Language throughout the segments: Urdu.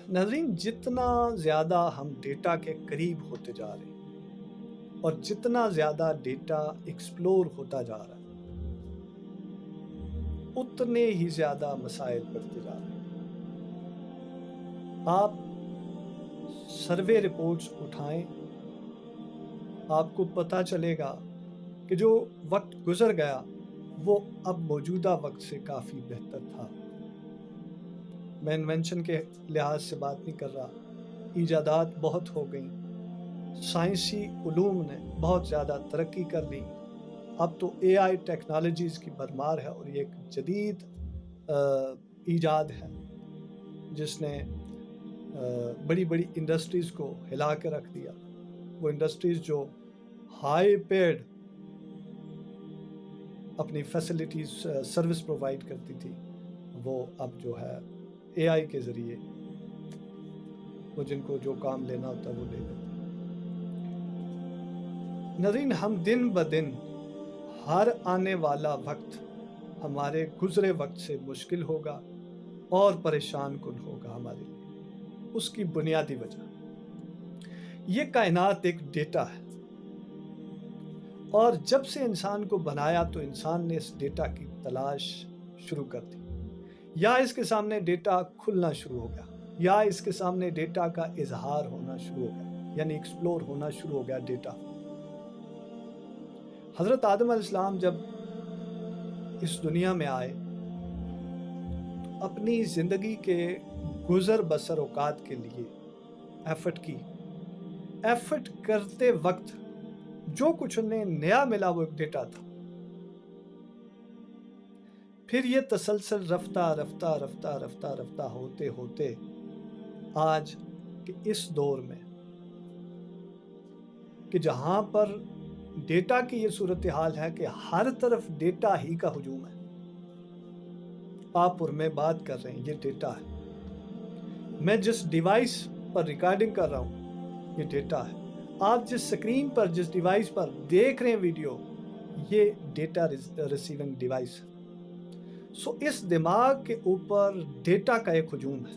ناظرین، جتنا زیادہ ہم ڈیٹا کے قریب ہوتے جا رہے ہیں اور جتنا زیادہ ڈیٹا ایکسپلور ہوتا جا رہا ہے اتنے ہی زیادہ مسائل بڑھتے جا رہے ہیں۔ آپ سروے رپورٹس اٹھائیں، آپ کو پتہ چلے گا کہ جو وقت گزر گیا وہ اب موجودہ وقت سے کافی بہتر تھا۔ میں انوینشن کے لحاظ سے بات نہیں کر رہا، ایجادات بہت ہو گئیں، سائنسی علوم نے بہت زیادہ ترقی کر لی، اب تو اے آئی ٹیکنالوجیز کی بھرمار ہے اور یہ ایک جدید ایجاد ہے جس نے بڑی بڑی انڈسٹریز کو ہلا کے رکھ دیا۔ وہ انڈسٹریز جو ہائی پیڈ اپنی فیسلٹیز سروس پرووائڈ کرتی تھی، وہ اب جو ہے اے آئی کے ذریعے وہ جن کو جو کام لینا ہوتا ہے وہ لے لیتے ہیں۔ ناظرین، ہم دن بدن ہر آنے والا وقت ہمارے گزرے وقت سے مشکل ہوگا اور پریشان کن ہوگا ہمارے لیے۔ اس کی بنیادی وجہ یہ کائنات ایک ڈیٹا ہے، اور جب سے انسان کو بنایا تو انسان نے اس ڈیٹا کی تلاش شروع کر دی، یا اس کے سامنے ڈیٹا کھلنا شروع ہو گیا، یا اس کے سامنے ڈیٹا کا اظہار ہونا شروع ہو گیا، یعنی ایکسپلور ہونا شروع ہو گیا ڈیٹا۔ حضرت آدم علیہ السلام جب اس دنیا میں آئے تو اپنی زندگی کے گزر بسر اوقات کے لیے ایفرٹ کرتے وقت جو کچھ انہیں نیا ملا وہ ایک ڈیٹا تھا۔ پھر یہ تسلسل رفتہ رفتہ رفتہ رفتہ رفتہ ہوتے ہوتے آج کے اس دور میں کہ جہاں پر ڈیٹا کی یہ صورتحال ہے کہ ہر طرف ڈیٹا ہی کا ہجوم ہے۔ آپ اور میں بات کر رہے ہیں، یہ ڈیٹا ہے۔ میں جس ڈیوائس پر ریکارڈنگ کر رہا ہوں یہ ڈیٹا ہے۔ آپ جس سکرین پر جس ڈیوائس پر دیکھ رہے ہیں ویڈیو، یہ ڈیٹا ریسیونگ ڈیوائس ہے۔ اس دماغ کے اوپر ڈیٹا کا ایک ہجوم ہے۔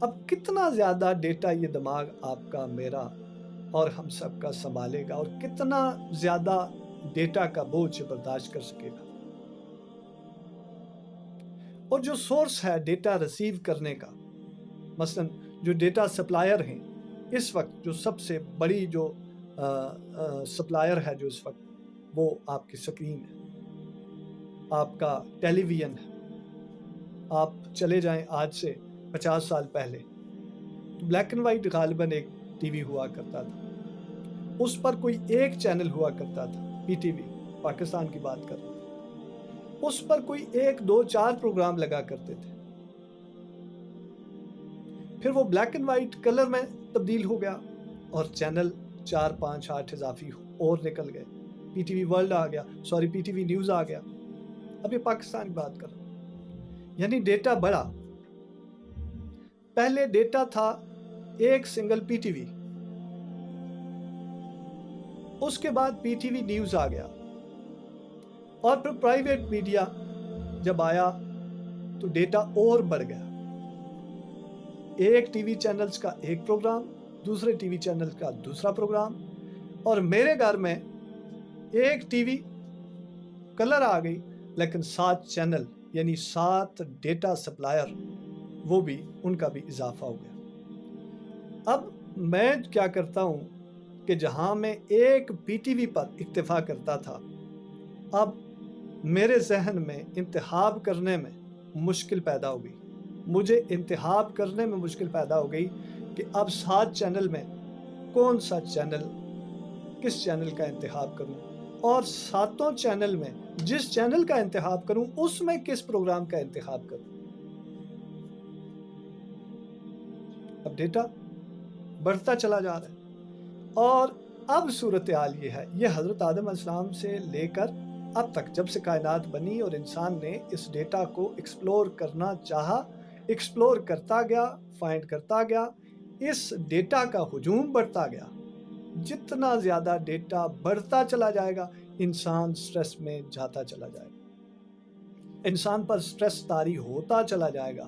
اب کتنا زیادہ ڈیٹا یہ دماغ آپ کا، میرا اور ہم سب کا سنبھالے گا، اور کتنا زیادہ ڈیٹا کا بوجھ برداشت کر سکے گا؟ اور جو سورس ہے ڈیٹا ریسیو کرنے کا، مثلا جو ڈیٹا سپلائر ہیں اس وقت، جو سب سے بڑی جو سپلائر ہے جو اس وقت، وہ آپ کی سکرین ہے، آپ کا ٹیلی ویژن ہے۔ آپ چلے جائیں آج سے 50 سال پہلے تو بلیک اینڈ وائٹ غالباً ایک ٹی وی ہوا کرتا تھا، اس پر کوئی ایک چینل ہوا کرتا تھا، پی ٹی وی، پاکستان کی بات کر رہا ہوں، اس پر کوئی 1 2 4 پروگرام لگا کرتے تھے۔ پھر وہ بلیک اینڈ وائٹ کلر میں تبدیل ہو گیا اور چینل 4 5 8 اضافی اور نکل گئے، پی ٹی وی ورلڈ آ گیا، پی ٹی وی نیوز آ گیا۔ اب یہ پاکستان کی بات کر رہا ہوں، یعنی ڈیٹا بڑا۔ پہلے ڈیٹا تھا ایک سنگل پی ٹی وی، اس کے بعد پی ٹی وی نیوز آ گیا، اور پھر پرائیویٹ میڈیا جب آیا تو ڈیٹا اور بڑھ گیا۔ ایک ٹی وی چینلز کا ایک پروگرام، دوسرے ٹی وی چینل کا دوسرا پروگرام، اور میرے گھر میں ایک ٹی وی کلر آ گئی لیکن 7 چینل، یعنی 7 ڈیٹا سپلائر، وہ بھی ان کا بھی اضافہ ہو گیا۔ اب میں کیا کرتا ہوں کہ جہاں میں ایک پی ٹی وی پر اکتفا کرتا تھا، اب میرے ذہن میں انتخاب کرنے میں مشکل پیدا ہو گئی، مجھے انتخاب کرنے میں مشکل پیدا ہو گئی کہ اب 7 چینل میں کون سا چینل، کس چینل کا انتخاب کروں، اور 7 چینل میں جس چینل کا انتخاب کروں اس میں کس پروگرام کا انتخاب کروں۔ اب ڈیٹا بڑھتا چلا جا رہا ہے، اور اب صورتحال یہ ہے، یہ حضرت آدم علیہ السلام سے لے کر اب تک، جب سے کائنات بنی اور انسان نے اس ڈیٹا کو ایکسپلور کرنا چاہا، ایکسپلور کرتا گیا، فائنڈ کرتا گیا، اس ڈیٹا کا ہجوم بڑھتا گیا۔ جتنا زیادہ ڈیٹا بڑھتا چلا جائے گا انسان سٹریس میں جاتا چلا جائے گا، انسان پر سٹریس طاری ہوتا چلا جائے گا،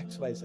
XYZ,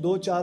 2, 4,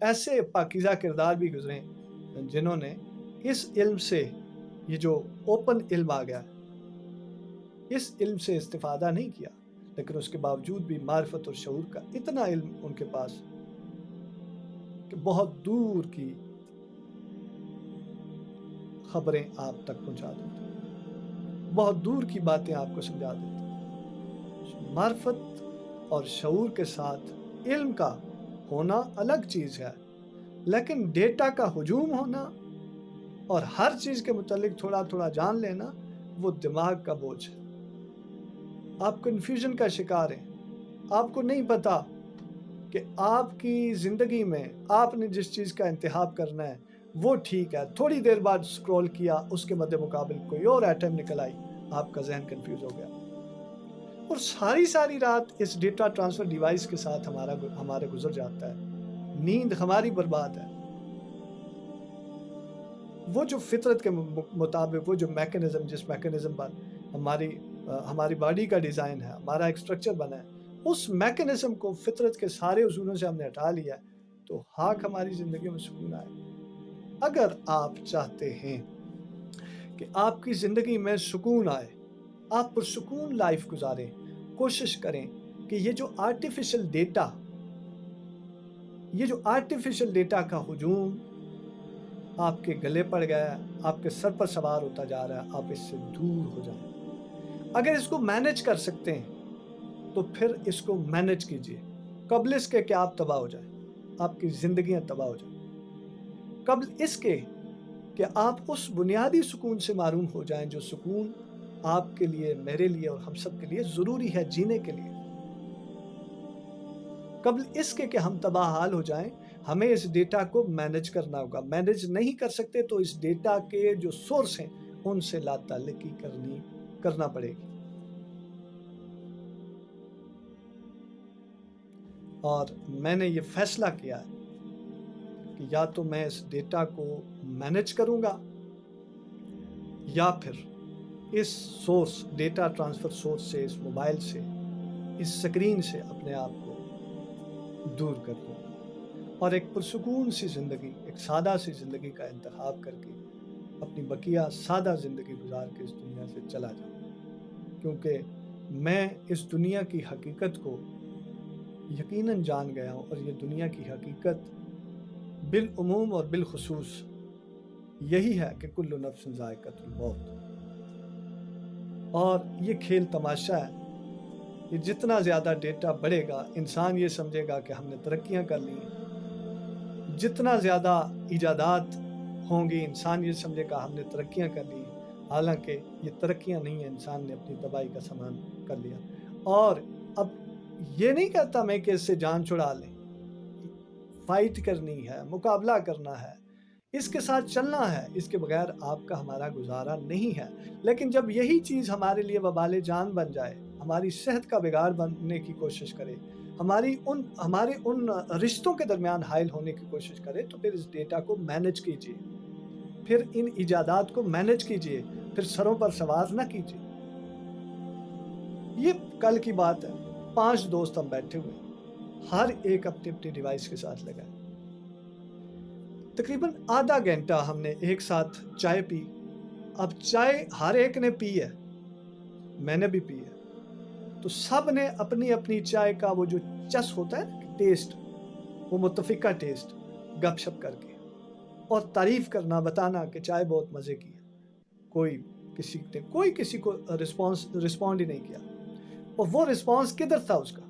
ایسے پاکیزہ کردار بھی گزرے جنہوں نے اس علم سے، یہ جو اوپن علم آ گیا، اس علم سے استفادہ نہیں کیا، لیکن اس کے باوجود بھی معرفت اور شعور کا اتنا علم ان کے پاس کہ بہت دور کی خبریں آپ تک پہنچا دیتے، بہت دور کی باتیں آپ کو سمجھا دیتے۔ معرفت اور شعور کے ساتھ علم کا ہونا الگ چیز ہے، لیکن ڈیٹا کا ہجوم ہونا اور ہر چیز کے متعلق تھوڑا تھوڑا جان لینا، وہ دماغ کا بوجھ ہے۔ آپ کنفیوژن کا شکار ہیں، آپ کو نہیں پتا کہ آپ کی زندگی میں آپ نے جس چیز کا انتخاب کرنا ہے وہ ٹھیک ہے، تھوڑی دیر بعد سکرول کیا، اس کے مد مقابل کوئی اور ایٹم نکل آئی، آپ کا ذہن کنفیوز ہو گیا، اور ساری رات اس ڈیٹا ٹرانسفر ڈیوائس کے ساتھ ہمارے گزر جاتا ہے، نیند ہماری برباد ہے۔ وہ جو فطرت کے مطابق وہ جو میکانزم، جس میکانزم پر ہماری باڈی کا ڈیزائن ہے، ہمارا ایک سٹرکچر بنا ہے، اس میکانزم کو فطرت کے سارے اصولوں سے ہم نے ہٹا لیا ہے، تو ہماری زندگی میں سکون آئے۔ اگر آپ چاہتے ہیں کہ آپ کی زندگی میں سکون آئے، آپ پرسکون لائف گزاریں، کوشش کریں کہ یہ جو آرٹیفیشل ڈیٹا کا ہجوم آپ کے گلے پڑ گیا ہے، آپ کے سر پر سوار ہوتا جا رہا ہے، آپ اس سے دور ہو جائیں۔ اگر اس کو مینج کر سکتے ہیں تو پھر اس کو مینج کیجئے، قبل اس کے کہ آپ تباہ ہو جائیں، آپ کی زندگیاں تباہ ہو جائیں، قبل اس کے کہ آپ اس بنیادی سکون سے معروم ہو جائیں جو سکون آپ کے لیے، میرے لیے اور ہم سب کے لیے ضروری ہے جینے کے لیے۔ قبل اس کے کہ ہم تباہ حال ہو جائیں، ہمیں اس ڈیٹا کو مینج کرنا ہوگا۔ مینج نہیں کر سکتے تو اس ڈیٹا کے جو سورس ہیں ان سے لا تعلقی کرنا پڑے گی، اور میں نے یہ فیصلہ کیا ہے کہ یا تو میں اس ڈیٹا کو مینج کروں گا، یا پھر اس سورس، ڈیٹا ٹرانسفر سورس سے، اس موبائل سے، اس سکرین سے اپنے آپ کو دور کر دوں اور ایک پرسکون سی زندگی، ایک سادہ سی زندگی کا انتخاب کر کے اپنی بقیہ سادہ زندگی گزار کے اس دنیا سے چلا جاؤں، کیونکہ میں اس دنیا کی حقیقت کو یقیناً جان گیا ہوں، اور یہ دنیا کی حقیقت بالعموم اور بالخصوص یہی ہے کہ کل نفس ذائقۃ الموت، اور یہ کھیل تماشا ہے۔ یہ جتنا زیادہ ڈیٹا بڑھے گا، انسان یہ سمجھے گا کہ ہم نے ترقیاں کر لی ہیں، جتنا زیادہ ایجادات ہوں گی، انسان یہ سمجھے گا ہم نے ترقیاں کر لی ہیں، حالانکہ یہ ترقیاں نہیں ہیں، انسان نے اپنی تباہی کا سامان کر لیا۔ اور اب یہ نہیں کہتا میں کہ اس سے جان چھڑا لیں، فائٹ کرنی ہے، مقابلہ کرنا ہے، اس کے ساتھ چلنا ہے، اس کے بغیر آپ کا ہمارا گزارا نہیں ہے۔ لیکن جب یہی چیز ہمارے لیے وبال جان بن جائے، ہماری صحت کا بگاڑ بننے کی کوشش کرے، ہمارے ان رشتوں کے درمیان حائل ہونے کی کوشش کرے، تو پھر اس ڈیٹا کو مینج کیجئے، پھر ان ایجادات کو مینج کیجئے، پھر سروں پر سوار نہ کیجئے۔ یہ کل کی بات ہے، 5 دوست ہم بیٹھے ہوئے، ہر ایک اپنی اپنی ڈیوائس کے ساتھ لگا ہے، تقریباً آدھا گھنٹہ ہم نے ایک ساتھ چائے پی۔ اب چائے ہر ایک نے پی ہے، میں نے بھی پی ہے، تو سب نے اپنی اپنی چائے کا وہ جو چس ہوتا ہے ٹیسٹ، وہ متفقہ ٹیسٹ، گپ شپ کر کے اور تعریف کرنا، بتانا کہ چائے بہت مزے کی ہے۔ کوئی کسی کو رسپونڈ ہی نہیں کیا، اور وہ رسپانس کدھر تھا اس کا،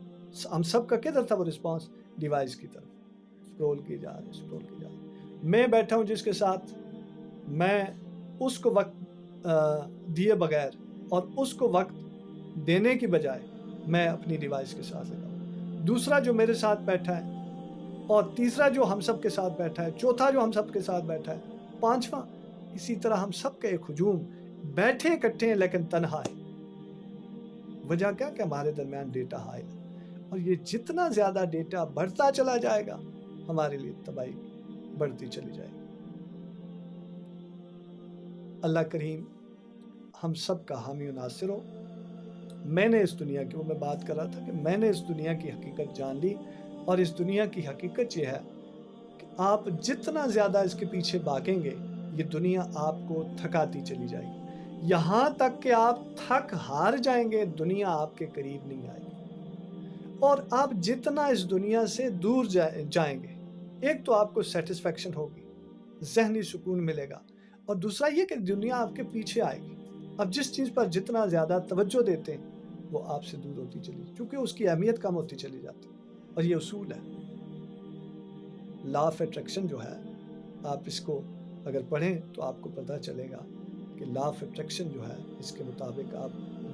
ہم سب کا کدھر تھا وہ رسپانس؟ ڈیوائس کی طرف سکرول کی جا رہی۔ میں بیٹھا ہوں جس کے ساتھ، میں اس کو وقت دیے بغیر اور اس کو وقت دینے کی بجائے میں اپنی ڈیوائس کے ساتھ لگا ہوں۔ دوسرا جو میرے ساتھ بیٹھا ہے، اور تیسرا جو ہم سب کے ساتھ بیٹھا ہے، چوتھا جو ہم سب کے ساتھ بیٹھا ہے، پانچواں، اسی طرح ہم سب کا ایک ہجوم، بیٹھے اکٹھے ہیں لیکن تنہا ہے۔ وجہ کیا کہ ہمارے درمیان ڈیٹا حائل ہے، اور یہ جتنا زیادہ ڈیٹا بڑھتا چلا جائے گا، ہمارے لیے تباہی بڑھتی چلی جائے گی۔ اللہ کریم ہم سب کا حامی و ناصر ہو۔ میں نے اس دنیا کی، وہ میں بات کر رہا تھا کہ میں نے اس دنیا کی حقیقت جان لی، اور اس دنیا کی حقیقت یہ ہے کہ آپ جتنا زیادہ اس کے پیچھے بھاگیں گے یہ دنیا آپ کو تھکاتی چلی جائے گی، یہاں تک کہ آپ تھک ہار جائیں گے، دنیا آپ کے قریب نہیں آئے گی۔ اور آپ جتنا اس دنیا سے دور جائیں گے، ایک تو آپ کو سیٹسفیکشن ہوگی، ذہنی سکون ملے گا، اور دوسرا یہ کہ دنیا آپ کے پیچھے آئے گی۔ اب جس چیز پر جتنا زیادہ توجہ دیتے ہیں وہ آپ سے دور ہوتی چلی، چونکہ اس کی اہمیت کم ہوتی چلی جاتی، اور یہ اصول ہے۔ لا آف اٹریکشن جو ہے، آپ اس کو اگر پڑھیں تو آپ کو پتہ چلے گا کہ لا آف اٹریکشن جو ہے اس کے مطابق آپ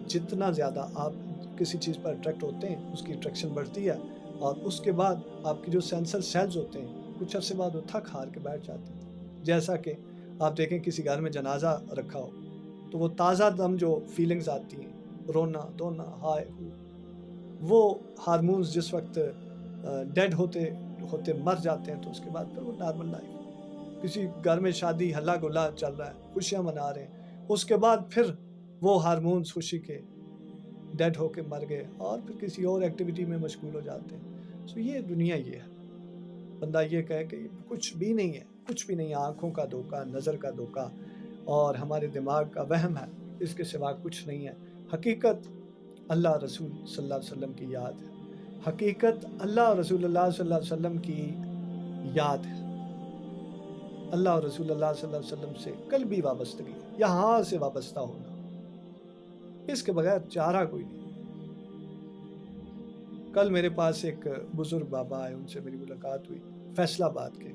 جتنا زیادہ آپ کسی چیز پر اٹریکٹ ہوتے ہیں اس کی اٹریکشن بڑھتی ہے، اور اس کے بعد آپ کی جو سینسر سیلز ہوتے ہیں کچھ عرصے بعد وہ تھک ہار کے بیٹھ جاتے ہیں۔ جیسا کہ آپ دیکھیں کسی گھر میں جنازہ رکھا ہو تو وہ تازہ دم جو فیلنگز آتی ہیں، رونا دھونا ہائے وہ ہارمونز جس وقت ڈیڈ ہوتے مر جاتے ہیں تو اس کے بعد پھر وہ نارمل لائف، کسی گھر میں شادی ہلا گلا چل رہا ہے، خوشیاں منا رہے ہیں، اس کے بعد پھر وہ ہارمونز خوشی کے ڈیڈ ہو کے مر گئے اور پھر کسی اور ایکٹیویٹی میں مشغول ہو جاتے ہیں۔ سو یہ دنیا یہ ہے، بندہ یہ کہے کہ کچھ بھی نہیں ہے، کچھ بھی نہیں ہے، آنکھوں کا دھوکہ، نظر کا دھوکہ اور ہمارے دماغ کا وہم ہے، اس کے سوا کچھ نہیں ہے۔ حقیقت اللہ رسول صلی اللہ علیہ وسلم کی یاد ہے، حقیقت اللہ رسول اللہ صلی اللہ علیہ وسلم کی یاد ہے، اللہ اور رسول اللہ صلی اللہ علیہ وسلم سے قلبی وابستگی، یہاں سے وابستہ ہونا، اس کے بغیر چارہ کوئی نہیں۔ کل میرے پاس ایک بزرگ بابا آئے، ان سے میری ملاقات ہوئی، فیصل آباد کے،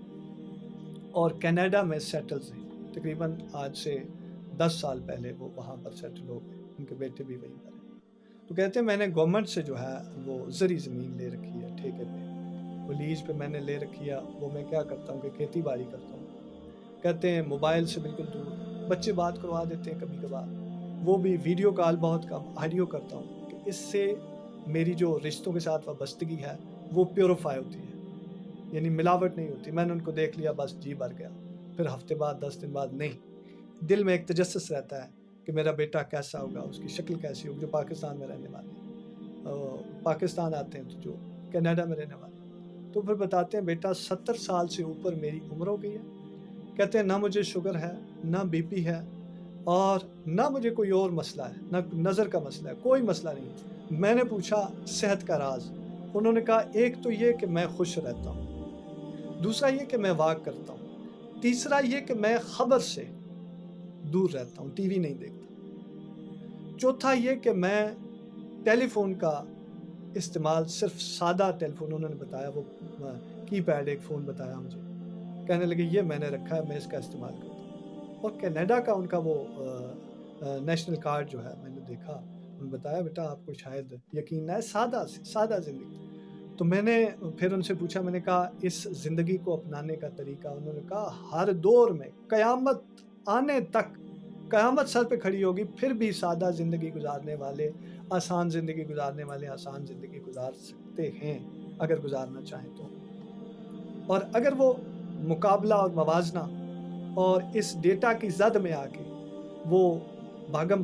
اور کینیڈا میں سیٹلز ہیں، تقریباً آج سے 10 سال پہلے وہ وہاں پر سیٹل ہو گئے، ان کے بیٹے بھی وہیں پر ہیں۔ تو کہتے ہیں میں نے گورنمنٹ سے جو ہے وہ زرعی زمین لے رکھی ہے ٹھیکے پہ، وہ لیز پہ میں نے لے رکھی ہے، وہ میں کیا کرتا ہوں کہ کھیتی باڑی کرتا ہوں۔ کہتے ہیں موبائل سے بالکل دور، بچے بات کروا دیتے ہیں کبھی کبھار، وہ بھی ویڈیو کال بہت کم، آڈیو کرتا ہوں کہ اس سے میری جو رشتوں کے ساتھ وابستگی ہے وہ پیوریفائی ہوتی ہے، یعنی ملاوٹ نہیں ہوتی۔ میں نے ان کو دیکھ لیا بس جی بھر گیا، پھر ہفتے بعد 10 دن بعد نہیں، دل میں ایک تجسس رہتا ہے کہ میرا بیٹا کیسا ہوگا، اس کی شکل کیسی ہوگی، جو پاکستان میں رہنے والے ہیں، پاکستان آتے ہیں تو جو کینیڈا میں رہنے والے ہیں، تو پھر بتاتے ہیں بیٹا 70 سال سے اوپر میری عمر ہو گئی ہے، کہتے ہیں نہ مجھے شوگر ہے، نہ بی پی ہے، اور نہ مجھے کوئی اور مسئلہ ہے، نہ نظر کا مسئلہ ہے، کوئی مسئلہ نہیں۔ میں نے پوچھا صحت کا راز، انہوں نے کہا ایک تو یہ کہ میں خوش رہتا ہوں، دوسرا یہ کہ میں واک کرتا ہوں، تیسرا یہ کہ میں خبر سے دور رہتا ہوں، ٹی وی نہیں دیکھتا، چوتھا یہ کہ میں ٹیلی فون کا استعمال صرف سادہ ٹیلی فون، انہوں نے بتایا وہ کی پیڈ ایک فون بتایا مجھے، کہنے لگے یہ میں نے رکھا ہے، میں اس کا استعمال کرتا ہوں۔ اور کینیڈا کا ان کا وہ نیشنل کارڈ جو ہے میں نے دیکھا، انہوں نے بتایا بیٹا آپ کو شاید یقین نہ ہے، سادہ زندگی۔ تو میں نے پھر ان سے پوچھا، میں نے کہا اس زندگی کو اپنانے کا طریقہ، انہوں نے کہا ہر دور میں قیامت آنے تک، قیامت سر پہ کھڑی ہوگی پھر بھی سادہ زندگی گزارنے والے آسان زندگی گزارنے والے آسان زندگی گزار سکتے ہیں اگر گزارنا چاہیں تو، اور اگر وہ مقابلہ اور موازنہ اور اس ڈیٹا کی زد میں آ کے وہ بھاگم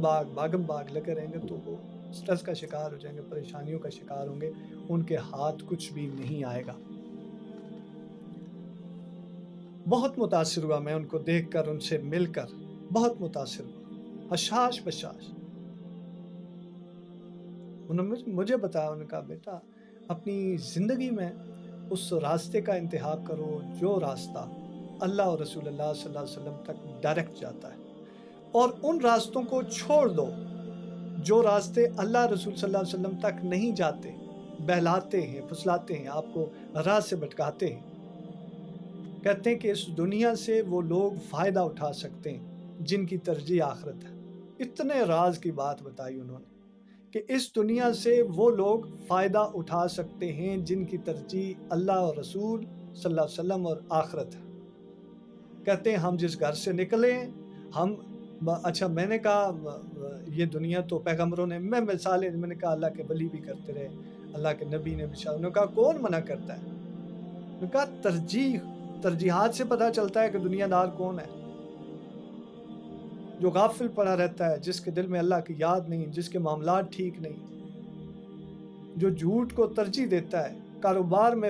باغ لگے رہیں گے تو وہ سٹریس کا شکار ہو جائیں گے، پریشانیوں کا شکار ہوں گے، ان کے ہاتھ کچھ بھی نہیں آئے گا۔ بہت متاثر ہوا میں ان کو دیکھ کر، ان سے مل کر بہت متاثر ہوا، حشاش بشاش۔ انہوں نے مجھے بتایا، انہوں نے کہا بیٹا اپنی زندگی میں اس راستے کا انتخاب کرو جو راستہ اللہ اور رسول اللہ صلی اللہ علیہ وسلم تک ڈائریکٹ جاتا ہے، اور ان راستوں کو چھوڑ دو جو راستے اللہ رسول صلی اللہ علیہ وسلم تک نہیں جاتے، بہلاتے ہیں، پھسلاتے ہیں، آپ کو راہ سے بھٹکاتے ہیں۔ کہتے ہیں کہ اس دنیا سے وہ لوگ فائدہ اٹھا سکتے ہیں جن کی ترجیح آخرت ہے۔ اتنے راز کی بات بتائی انہوں نے کہ اس دنیا سے وہ لوگ فائدہ اٹھا سکتے ہیں جن کی ترجیح اللہ اور رسول صلی اللہ علیہ وسلم اور آخرت ہے۔ کہتے ہیں ہم جس گھر سے نکلے ہم، اچھا میں نے کہا یہ دنیا تو پیغمبروں نے، میں مثالیں، میں نے کہا اللہ کے ولی بھی کرتے رہے، اللہ کے نبی نے بھی، انہوں نے کہا کون منع کرتا ہے؟ انہوں نے کہا ترجیحات سے پتہ چلتا ہے کہ دنیا دار کون ہے۔ جو غافل پڑا رہتا ہے، جس کے دل میں اللہ کی یاد نہیں، جس کے معاملات ٹھیک نہیں، جو جھوٹ کو ترجیح دیتا ہے، کاروبار میں